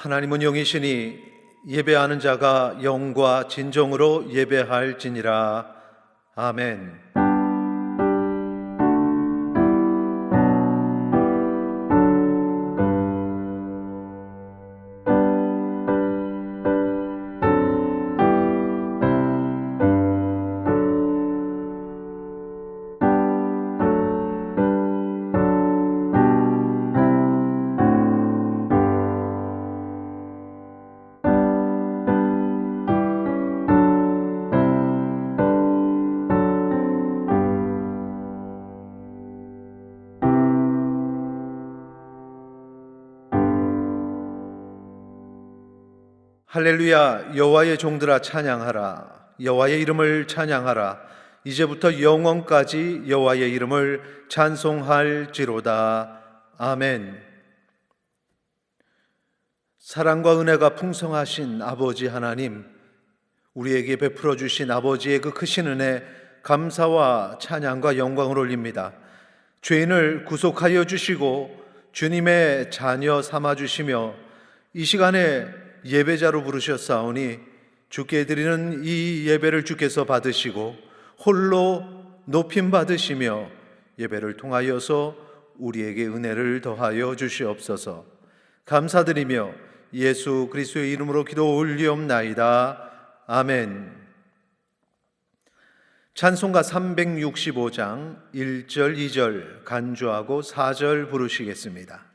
하나님은 영이시니 예배하는 자가 영과 진정으로 예배할지니라. 아멘. 할렐루야. 여호와의 종들아 찬양하라. 여호와의 이름을 찬양하라. 이제부터 영원까지 여호와의 이름을 찬송할지로다. 아멘. 사랑과 은혜가 풍성하신 아버지 하나님, 우리에게 베풀어 주신 아버지의 그 크신 은혜 감사와 찬양과 영광을 올립니다. 죄인을 구속하여 주시고 주님의 자녀 삼아 주시며 이 시간에 예배자로 부르셨사오니 주께 드리는 이 예배를 주께서 받으시고 홀로 높임 받으시며 예배를 통하여서 우리에게 은혜를 더하여 주시옵소서. 감사드리며 예수 그리스도의 이름으로 기도 올리옵나이다. 아멘. 찬송가 365장 1절 2절 간주하고 4절 부르시겠습니다.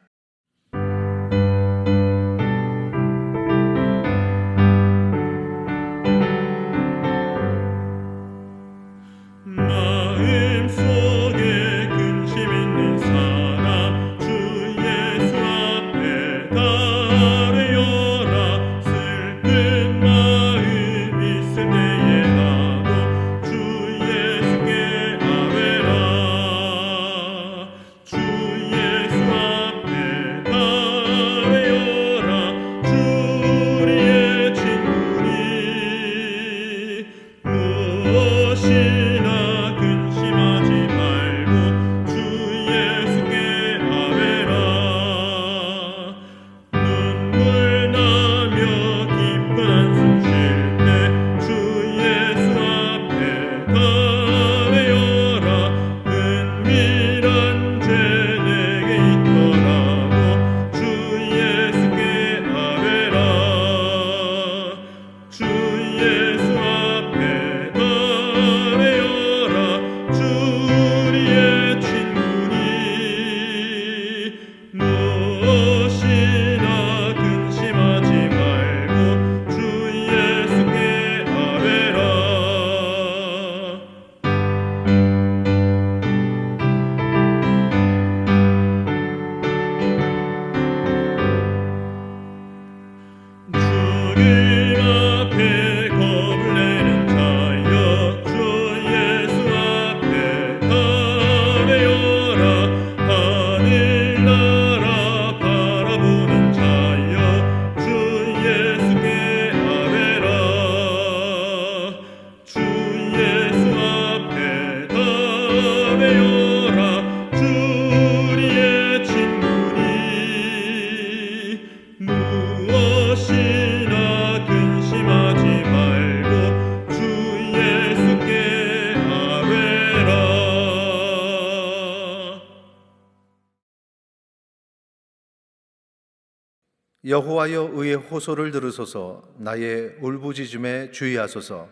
여호와여 의의 호소를 들으소서. 나의 울부짖음에 주의하소서.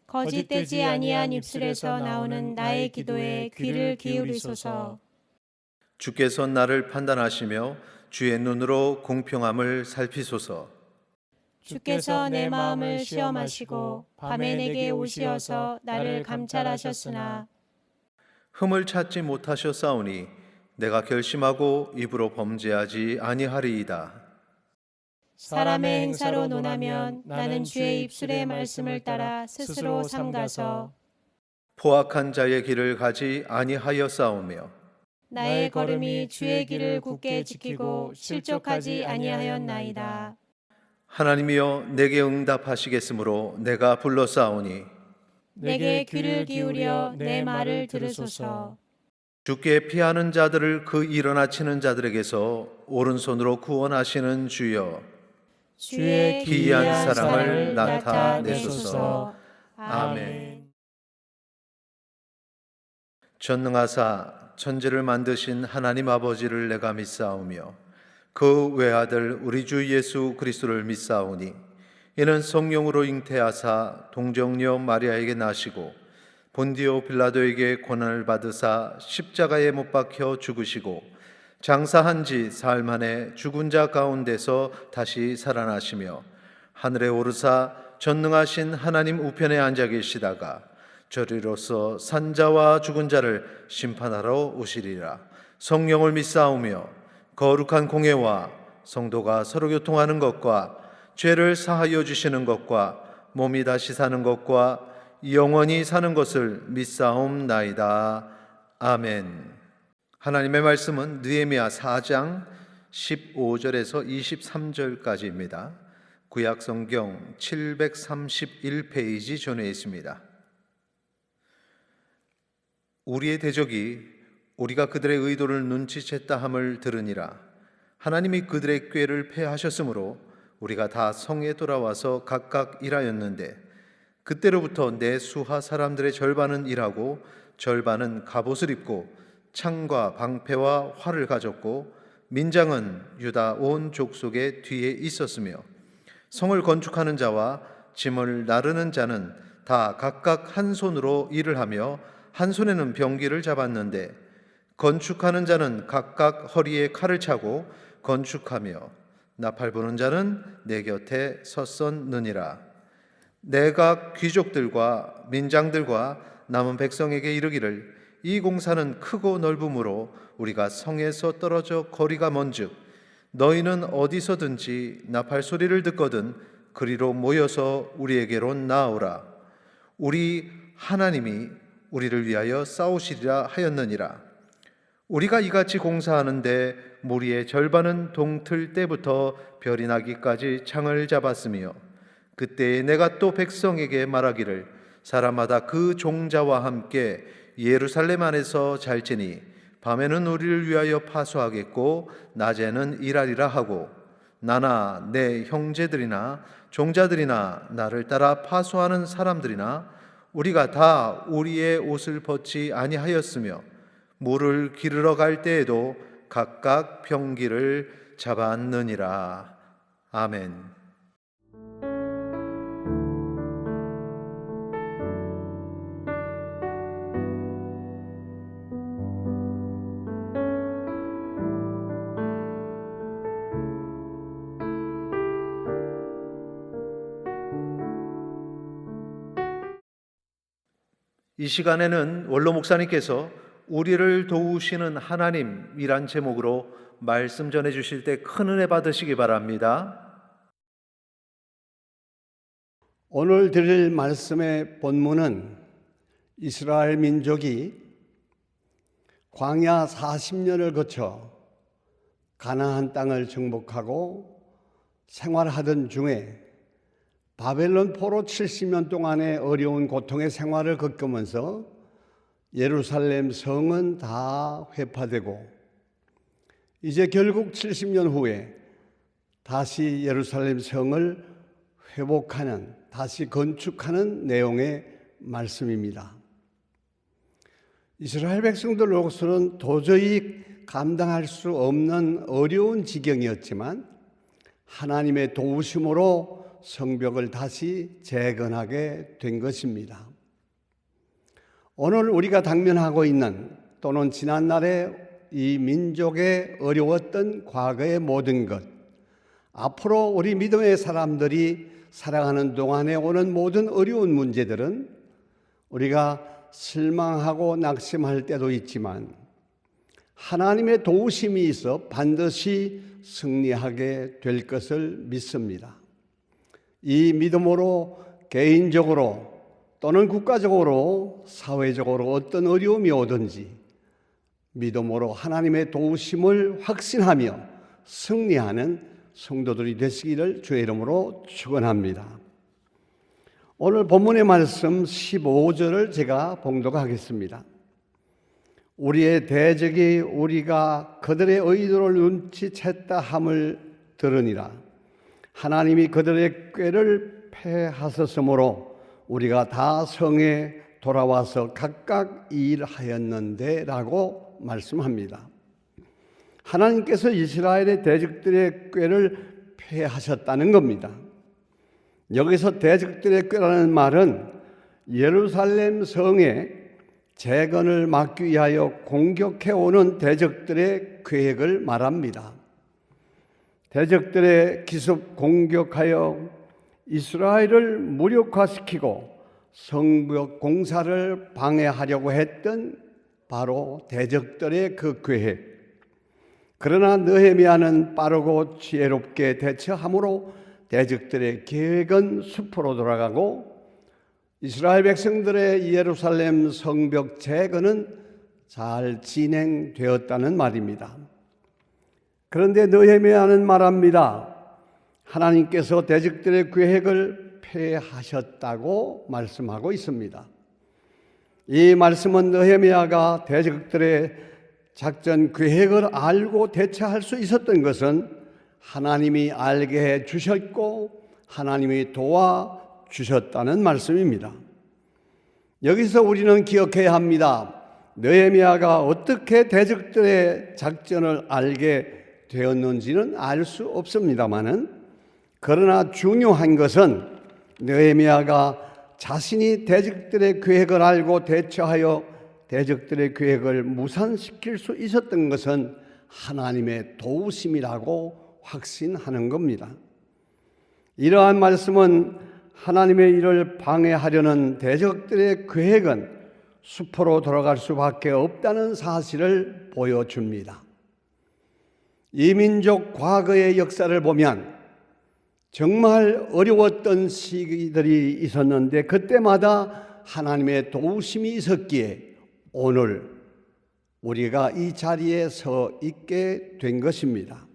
거짓되지 아니한 입술에서 나오는 나의 기도에 귀를 기울이소서. 주께서 나를 판단하시며 주의 눈으로 공평함을 살피소서. 주께서 내 마음을 시험하시고 밤에 내게 오시어서 나를 감찰하셨으나 흠을 찾지 못하셨사오니 내가 결심하고 입으로 범죄하지 아니하리이다. 사람의 행사로 논하면 나는 주의 입술의 말씀을 따라 스스로 삼가서 포악한 자의 길을 가지 아니하였사오며 나의 걸음이 주의 길을 굳게 지키고 실족하지 아니하였나이다. 하나님이여 내게 응답하시겠으므로 내가 불렀사오니 내게 귀를 기울여 내 말을 들으소서. 주께 피하는 자들을 그 일어나 치는 자들에게서 오른손으로 구원하시는 주여, 주의 기이한 사랑을 나타내소서. 아멘. 전능하사 천지를 만드신 하나님 아버지를 내가 믿사오며 그 외아들 우리 주 예수 그리스도를 믿사오니 이는 성령으로 잉태하사 동정녀 마리아에게 나시고 본디오 빌라도에게 고난을 받으사 십자가에 못 박혀 죽으시고 장사한 지 사흘 만에 죽은 자 가운데서 다시 살아나시며 하늘에 오르사 전능하신 하나님 우편에 앉아 계시다가 저리로서 산자와 죽은 자를 심판하러 오시리라. 성령을 믿사오며 거룩한 공예와 성도가 서로 교통하는 것과 죄를 사하여 주시는 것과 몸이 다시 사는 것과 영원히 사는 것을 믿사옵나이다. 아멘. 하나님의 말씀은 느헤미야 4장 15절에서 23절까지입니다. 구약성경 731페이지 전에 있습니다. 우리의 대적이 우리가 그들의 의도를 눈치챘다 함을 들으니라. 하나님이 그들의 꾀를 패하셨으므로 우리가 다 성에 돌아와서 각각 일하였는데 그때로부터 내 수하 사람들의 절반은 일하고 절반은 갑옷을 입고 창과 방패와 활을 가졌고 민장은 유다 온 족속의 뒤에 있었으며 성을 건축하는 자와 짐을 나르는 자는 다 각각 한 손으로 일을 하며 한 손에는 병기를 잡았는데 건축하는 자는 각각 허리에 칼을 차고 건축하며 나팔 부는 자는 내 곁에 섰었느니라. 내가 귀족들과 민장들과 남은 백성에게 이르기를 이 공사는 크고 넓으므로 우리가 성에서 떨어져 거리가 먼즉 너희는 어디서든지 나팔 소리를 듣거든 그리로 모여서 우리에게로 나오라. 우리 하나님이 우리를 위하여 싸우시리라 하였느니라. 우리가 이같이 공사하는데 무리의 절반은 동틀 때부터 별이 나기까지 창을 잡았으며 그때에 내가 또 백성에게 말하기를 사람마다 그 종자와 함께 예루살렘 안에서 잘지니 밤에는 우리를 위하여 파수하겠고 낮에는 일하리라 하고 나나 내 형제들이나 종자들이나 나를 따라 파수하는 사람들이나 우리가 다 우리의 옷을 벗지 아니하였으며 물을 기르러 갈 때에도 각각 병기를 잡았느니라. 아멘. 이 시간에는 원로 목사님께서 우리를 도우시는 하나님이란 제목으로 말씀 전해 주실 때 큰 은혜 받으시기 바랍니다. 오늘 드릴 말씀의 본문은 이스라엘 민족이 광야 40년을 거쳐 가나안 땅을 정복하고 생활하던 중에 바벨론 포로 70년 동안의 어려운 고통의 생활을 겪으면서 예루살렘 성은 다 회파되고 이제 결국 70년 후에 다시 예루살렘 성을 회복하는, 다시 건축하는 내용의 말씀입니다. 이스라엘 백성들로서는 도저히 감당할 수 없는 어려운 지경이었지만 하나님의 도우심으로 성벽을 다시 재건하게 된 것입니다. 오늘 우리가 당면하고 있는 또는 지난날에 이 민족의 어려웠던 과거의 모든 것, 앞으로 우리 믿음의 사람들이 살아가는 동안에 오는 모든 어려운 문제들은 우리가 실망하고 낙심할 때도 있지만 하나님의 도우심이 있어 반드시 승리하게 될 것을 믿습니다. 이 믿음으로 개인적으로 또는 국가적으로 사회적으로 어떤 어려움이 오든지 믿음으로 하나님의 도우심을 확신하며 승리하는 성도들이 되시기를 주의 이름으로 축원합니다. 오늘 본문의 말씀 15절을 제가 봉독하겠습니다. 우리의 대적이 우리가 그들의 의도를 눈치챘다 함을 들으니라. 하나님이 그들의 꾀를 패하셨으므로 우리가 다 성에 돌아와서 각각 일하였는데 라고 말씀합니다. 하나님께서 이스라엘의 대적들의 꾀를 패하셨다는 겁니다. 여기서 대적들의 꾀라는 말은 예루살렘 성에 재건을 막기 위하여 공격해오는 대적들의 계획을 말합니다. 대적들의 기습 공격하여 이스라엘을 무력화시키고 성벽 공사를 방해하려고 했던 바로 대적들의 그 계획. 그러나 느헤미야는 빠르고 지혜롭게 대처함으로 대적들의 계획은 숲으로 돌아가고 이스라엘 백성들의 예루살렘 성벽 재건은 잘 진행되었다는 말입니다. 그런데 느헤미야는 말합니다. 하나님께서 대적들의 계획을 패하셨다고 말씀하고 있습니다. 이 말씀은 느헤미야가 대적들의 작전 계획을 알고 대처할 수 있었던 것은 하나님이 알게 해 주셨고 하나님이 도와 주셨다는 말씀입니다. 여기서 우리는 기억해야 합니다. 느헤미야가 어떻게 대적들의 작전을 알게 되었는지는 알 수 없습니다만은, 그러나 중요한 것은 느헤미야가 자신이 대적들의 계획을 알고 대처하여 대적들의 계획을 무산시킬 수 있었던 것은 하나님의 도우심이라고 확신하는 겁니다. 이러한 말씀은 하나님의 일을 방해하려는 대적들의 계획은 숲으로 돌아갈 수밖에 없다는 사실을 보여줍니다. 이 민족 과거의 역사를 보면 정말 어려웠던 시기들이 있었는데 그때마다 하나님의 도우심이 있었기에 오늘 우리가 이 자리에 서 있게 된 것입니다.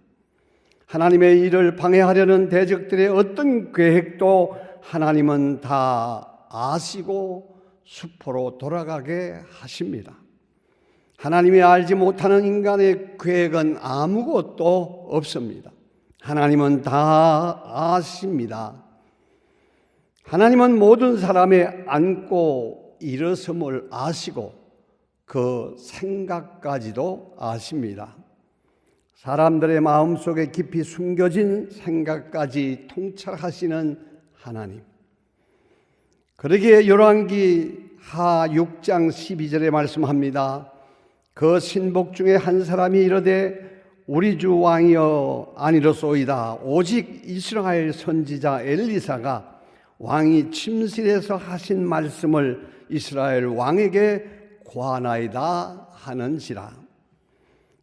하나님의 일을 방해하려는 대적들의 어떤 계획도 하나님은 다 아시고 숲으로 돌아가게 하십니다. 하나님이 알지 못하는 인간의 계획은 아무것도 없습니다. 하나님은 다 아십니다. 하나님은 모든 사람의 앉고 일어섬을 아시고 그 생각까지도 아십니다. 사람들의 마음속에 깊이 숨겨진 생각까지 통찰하시는 하나님. 그러기에 열왕기 하 6장 12절에 말씀합니다. 그 신복 중에 한 사람이 이르되 우리 주 왕이여 아니로소이다. 오직 이스라엘 선지자 엘리사가 왕이 침실에서 하신 말씀을 이스라엘 왕에게 고하나이다 하는지라.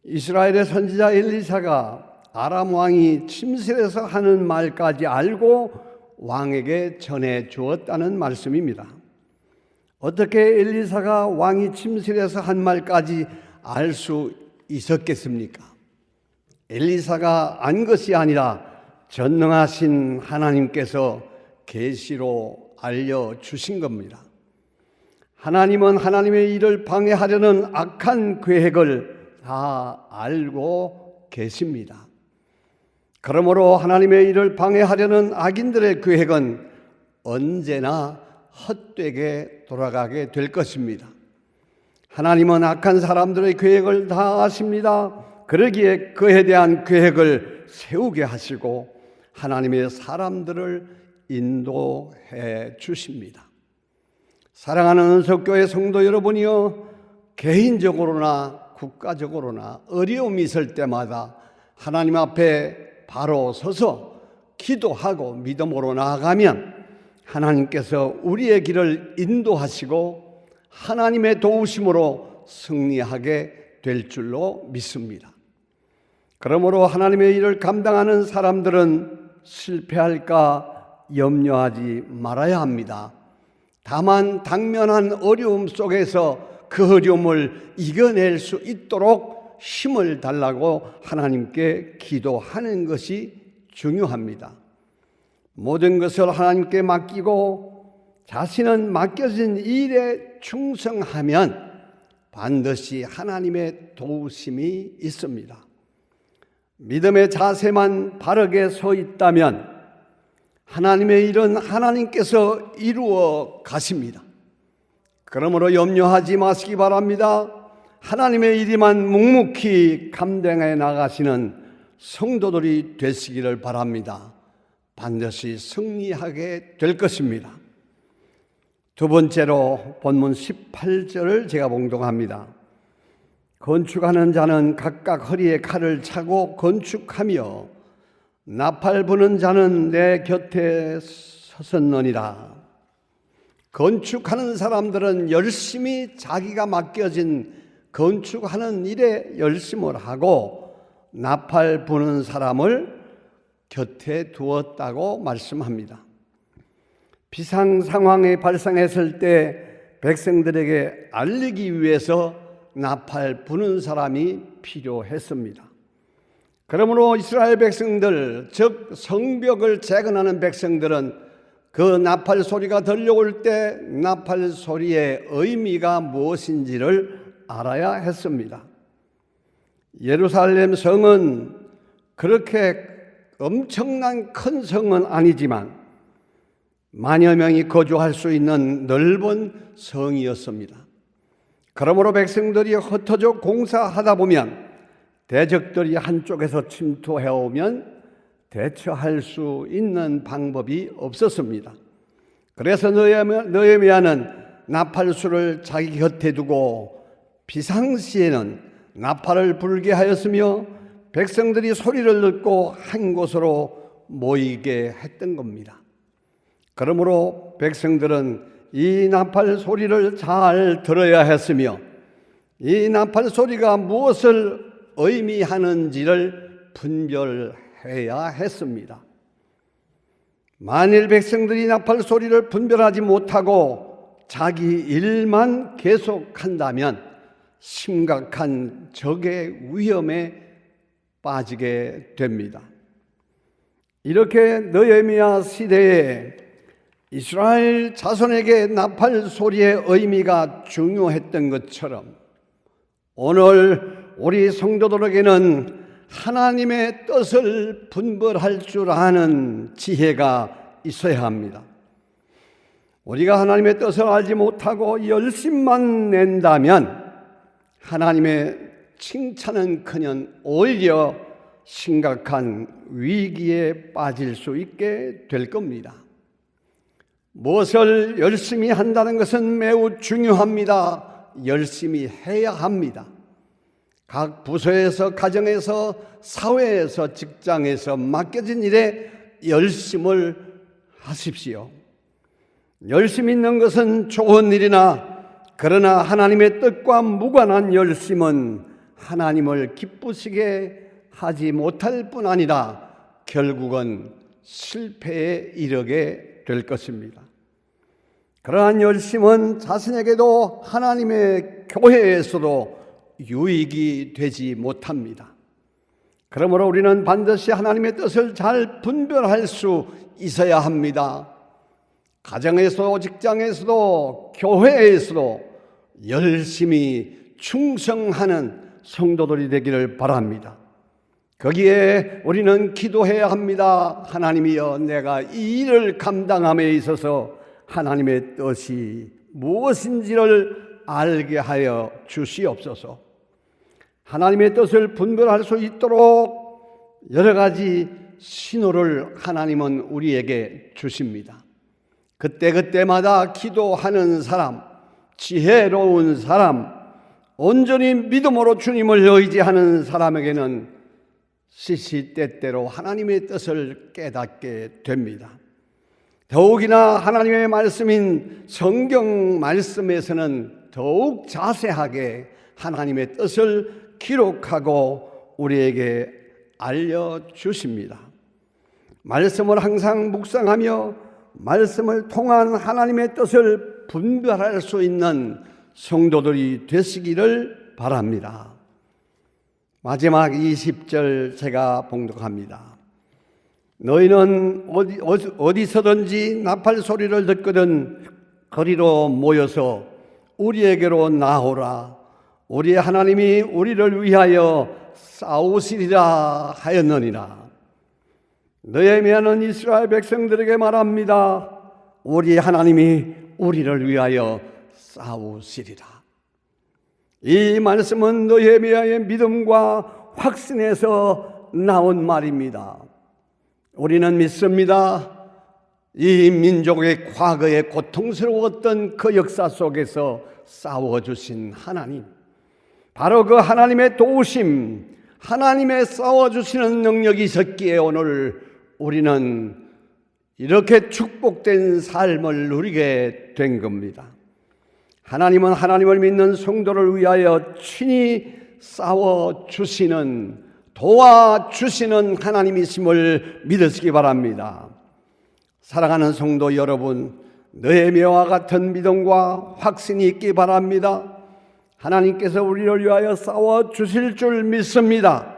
이스라엘의 선지자 엘리사가 아람 왕이 침실에서 하는 말까지 알고 왕에게 전해 주었다는 말씀입니다. 어떻게 엘리사가 왕이 침실에서 한 말까지 알 수 있었겠습니까? 엘리사가 안 것이 아니라 전능하신 하나님께서 계시로 알려주신 겁니다. 하나님은 하나님의 일을 방해하려는 악한 계획을 다 알고 계십니다. 그러므로 하나님의 일을 방해하려는 악인들의 계획은 언제나 헛되게 돌아가게 될 것입니다. 하나님은 악한 사람들의 계획을 다 아십니다. 그러기에 그에 대한 계획을 세우게 하시고 하나님의 사람들을 인도해 주십니다. 사랑하는 은석교회 성도 여러분이여, 개인적으로나 국가적으로나 어려움이 있을 때마다 하나님 앞에 바로 서서 기도하고 믿음으로 나아가면 하나님께서 우리의 길을 인도하시고 하나님의 도우심으로 승리하게 될 줄로 믿습니다. 그러므로 하나님의 일을 감당하는 사람들은 실패할까 염려하지 말아야 합니다. 다만 당면한 어려움 속에서 그 어려움을 이겨낼 수 있도록 힘을 달라고 하나님께 기도하는 것이 중요합니다. 모든 것을 하나님께 맡기고 자신은 맡겨진 일에 충성하면 반드시 하나님의 도우심이 있습니다. 믿음의 자세만 바르게 서 있다면 하나님의 일은 하나님께서 이루어 가십니다. 그러므로 염려하지 마시기 바랍니다. 하나님의 일이만 묵묵히 감당해 나가시는 성도들이 되시기를 바랍니다. 반드시 승리하게 될 것입니다. 두 번째로 본문 18절을 제가 봉독합니다. 건축하는 자는 각각 허리에 칼을 차고 건축하며 나팔 부는 자는 내 곁에 섰느니라. 건축하는 사람들은 열심히 자기가 맡겨진 건축하는 일에 열심을 하고 나팔 부는 사람을 곁에 두었다고 말씀합니다. 비상 상황이 발생했을 때 백성들에게 알리기 위해서 나팔 부는 사람이 필요했습니다. 그러므로 이스라엘 백성들, 즉 성벽을 재건하는 백성들은 그 나팔 소리가 들려올 때 나팔 소리의 의미가 무엇인지를 알아야 했습니다. 예루살렘 성은 그렇게 엄청난 큰 성은 아니지만 만여 명이 거주할 수 있는 넓은 성이었습니다. 그러므로 백성들이 흩어져 공사하다 보면 대적들이 한쪽에서 침투해 오면 대처할 수 있는 방법이 없었습니다. 그래서 느헤미야는 나팔수를 자기 곁에 두고 비상시에는 나팔을 불게 하였으며 백성들이 소리를 듣고 한 곳으로 모이게 했던 겁니다. 그러므로 백성들은 이 나팔 소리를 잘 들어야 했으며 이 나팔 소리가 무엇을 의미하는지를 분별해야 했습니다. 만일 백성들이 나팔 소리를 분별하지 못하고 자기 일만 계속한다면 심각한 적의 위험에 빠지게 됩니다. 이렇게 느헤미야 시대에 이스라엘 자손에게 나팔 소리의 의미가 중요했던 것처럼 오늘 우리 성도들에게는 하나님의 뜻을 분별할 줄 아는 지혜가 있어야 합니다. 우리가 하나님의 뜻을 알지 못하고 열심만 낸다면 하나님의 칭찬은커녕 오히려 심각한 위기에 빠질 수 있게 될 겁니다. 무엇을 열심히 한다는 것은 매우 중요합니다. 열심히 해야 합니다. 각 부서에서, 가정에서, 사회에서, 직장에서 맡겨진 일에 열심을 하십시오. 열심 있는 것은 좋은 일이나 그러나 하나님의 뜻과 무관한 열심은 하나님을 기쁘시게 하지 못할 뿐 아니라 결국은 실패에 이르게 될 것입니다. 그러한 열심은 자신에게도 하나님의 교회에서도 유익이 되지 못합니다. 그러므로 우리는 반드시 하나님의 뜻을 잘 분별할 수 있어야 합니다. 가정에서도, 직장에서도, 교회에서도 열심히 충성하는 성도들이 되기를 바랍니다. 거기에 우리는 기도해야 합니다. 하나님이여, 내가 이 일을 감당함에 있어서 하나님의 뜻이 무엇인지를 알게 하여 주시옵소서. 하나님의 뜻을 분별할 수 있도록 여러 가지 신호를 하나님은 우리에게 주십니다. 그때그때마다 기도하는 사람, 지혜로운 사람, 온전히 믿음으로 주님을 의지하는 사람에게는 시시때때로 하나님의 뜻을 깨닫게 됩니다. 더욱이나 하나님의 말씀인 성경 말씀에서는 더욱 자세하게 하나님의 뜻을 기록하고 우리에게 알려주십니다. 말씀을 항상 묵상하며 말씀을 통한 하나님의 뜻을 분별할 수 있는 성도들이 되시기를 바랍니다. 마지막 20절 제가 봉독합니다. 너희는 어디서든지 나팔 소리를 듣거든 거리로 모여서 우리에게로 나오라. 우리의 하나님이 우리를 위하여 싸우시리라 하였느니라. 느헤미야는 이스라엘 백성들에게 말합니다. 우리 하나님이 우리를 위하여 싸우시리라. 이 말씀은 느헤미야의 믿음과 확신에서 나온 말입니다. 우리는 믿습니다. 이 민족의 과거에 고통스러웠던 그 역사 속에서 싸워주신 하나님, 바로 그 하나님의 도우심, 하나님의 싸워주시는 능력이 있었기에 오늘 우리는 이렇게 축복된 삶을 누리게 된 겁니다. 하나님은 하나님을 믿는 성도를 위하여 친히 싸워주시는, 도와주시는 하나님이심을 믿으시기 바랍니다. 사랑하는 성도 여러분, 느헤미야와 같은 믿음과 확신이 있기 바랍니다. 하나님께서 우리를 위하여 싸워주실 줄 믿습니다.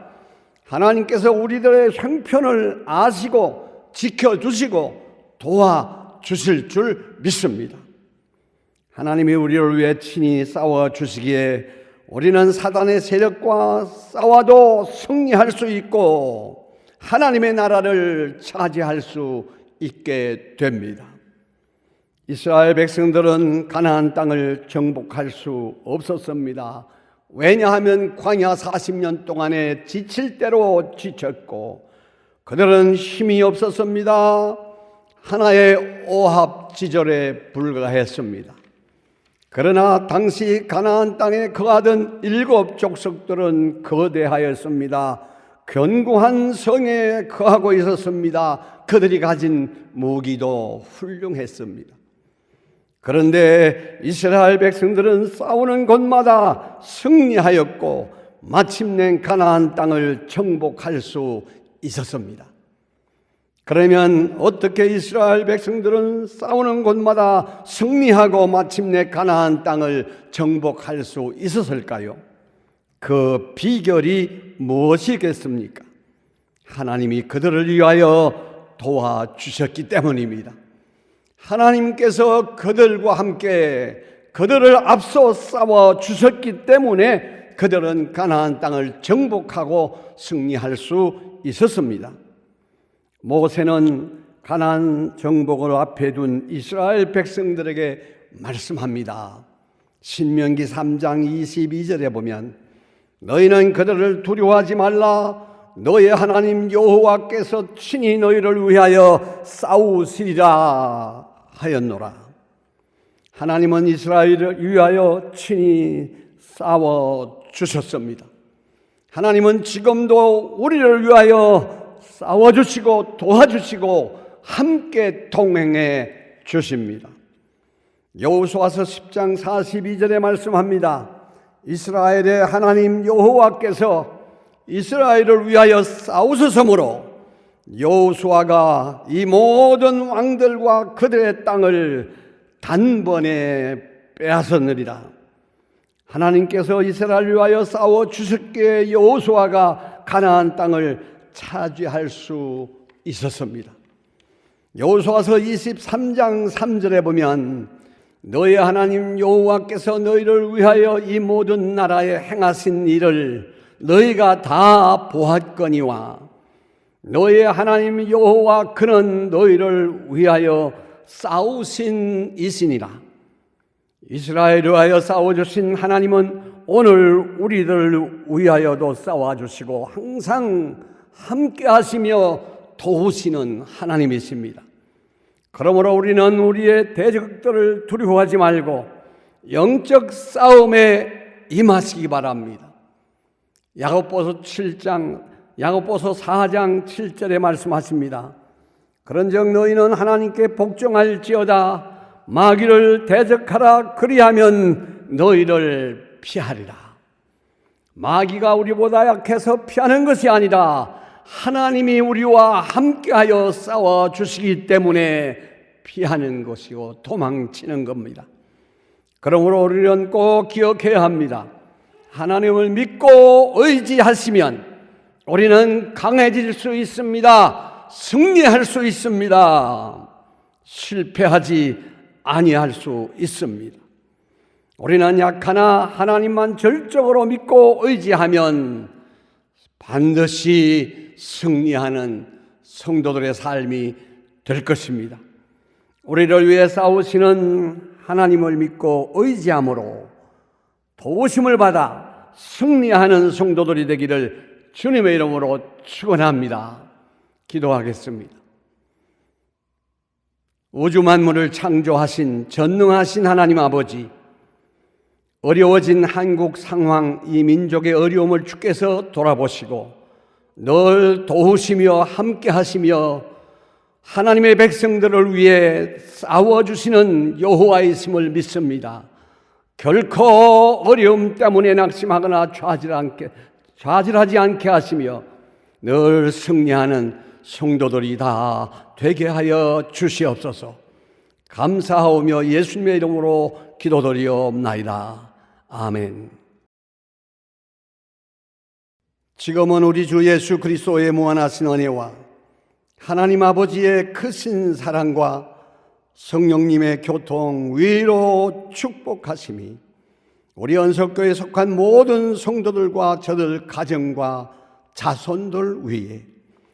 하나님께서 우리들의 형편을 아시고 지켜주시고 도와주실 줄 믿습니다. 하나님이 우리를 위해 친히 싸워주시기에 우리는 사단의 세력과 싸워도 승리할 수 있고 하나님의 나라를 차지할 수 있게 됩니다. 이스라엘 백성들은 가나안 땅을 정복할 수 없었습니다. 왜냐하면 광야 40년 동안에 지칠 대로 지쳤고 그들은 힘이 없었습니다. 하나의 오합지졸에 불과했습니다. 그러나 당시 가나안 땅에 거하던 7 족속들은 거대하였습니다. 견고한 성에 거하고 있었습니다. 그들이 가진 무기도 훌륭했습니다. 그런데 이스라엘 백성들은 싸우는 곳마다 승리하였고 마침내 가나안 땅을 정복할 수 있었습니다. 그러면 어떻게 이스라엘 백성들은 싸우는 곳마다 승리하고 마침내 가나안 땅을 정복할 수 있었을까요? 그 비결이 무엇이겠습니까? 하나님이 그들을 위하여 도와주셨기 때문입니다. 하나님께서 그들과 함께 그들을 앞서 싸워주셨기 때문에 그들은 가나안 땅을 정복하고 승리할 수 있었습니다. 모세는 가나안 정복을 앞에 둔 이스라엘 백성들에게 말씀합니다. 신명기 3장 22절에 보면 너희는 그들을 두려워하지 말라. 너의 하나님 여호와께서 친히 너희를 위하여 싸우시리라 하였노라. 하나님은 이스라엘을 위하여 친히 싸워주셨습니다. 하나님은 지금도 우리를 위하여 싸워주시고 도와주시고 함께 동행해 주십니다. 여호수아서 10장 42절에 말씀합니다. 이스라엘의 하나님 여호와께서 이스라엘을 위하여 싸우셨으므로 여호수아가 이 모든 왕들과 그들의 땅을 단번에 빼앗았느니라. 하나님께서 이스라엘을 위하여 싸워주셨기에 여호수아가 가나안 땅을 차지할 수 있었습니다. 여호수아서 23장 3절에 보면 너희 하나님 여호와께서 너희를 위하여 이 모든 나라에 행하신 일을 너희가 다 보았거니와 너희 하나님 여호와 그는 너희를 위하여 싸우신 이시니라. 이스라엘을 위하여 싸워주신 하나님은 오늘 우리들을 위하여도 싸워주시고 항상 함께 하시며 도우시는 하나님이십니다. 그러므로 우리는 우리의 대적들을 두려워하지 말고 영적 싸움에 임하시기 바랍니다. 야고보서 4장 7절에 말씀하십니다. 그런즉 너희는 하나님께 복종할지어다. 마귀를 대적하라. 그리하면 너희를 피하리라. 마귀가 우리보다 약해서 피하는 것이 아니라 하나님이 우리와 함께하여 싸워주시기 때문에 피하는 것이고 도망치는 겁니다. 그러므로 우리는 꼭 기억해야 합니다. 하나님을 믿고 의지하시면 우리는 강해질 수 있습니다. 승리할 수 있습니다. 실패하지 아니할 수 있습니다. 우리는 약하나 하나님만 절적으로 믿고 의지하면 반드시 승리하는 성도들의 삶이 될 것입니다. 우리를 위해 싸우시는 하나님을 믿고 의지함으로 도우심을 받아 승리하는 성도들이 되기를 주님의 이름으로 축원합니다. 기도하겠습니다. 우주 만물을 창조하신 전능하신 하나님 아버지, 어려워진 한국 상황, 이 민족의 어려움을 주께서 돌아보시고 늘 도우시며 함께 하시며 하나님의 백성들을 위해 싸워주시는 여호와이심을 믿습니다. 결코 어려움 때문에 낙심하거나 좌절하지 않게 하시며 늘 승리하는 성도들이 다 되게 하여 주시옵소서. 감사하오며 예수님의 이름으로 기도드리옵나이다. 아멘. 지금은 우리 주 예수 그리스도의 무한하신 은혜와 하나님 아버지의 크신 사랑과 성령님의 교통, 위로, 축복하심이 우리 언석교회에 속한 모든 성도들과 저들 가정과 자손들 위에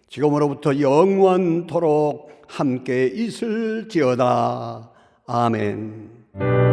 지금으로부터 영원토록 함께 있을지어다. 아멘.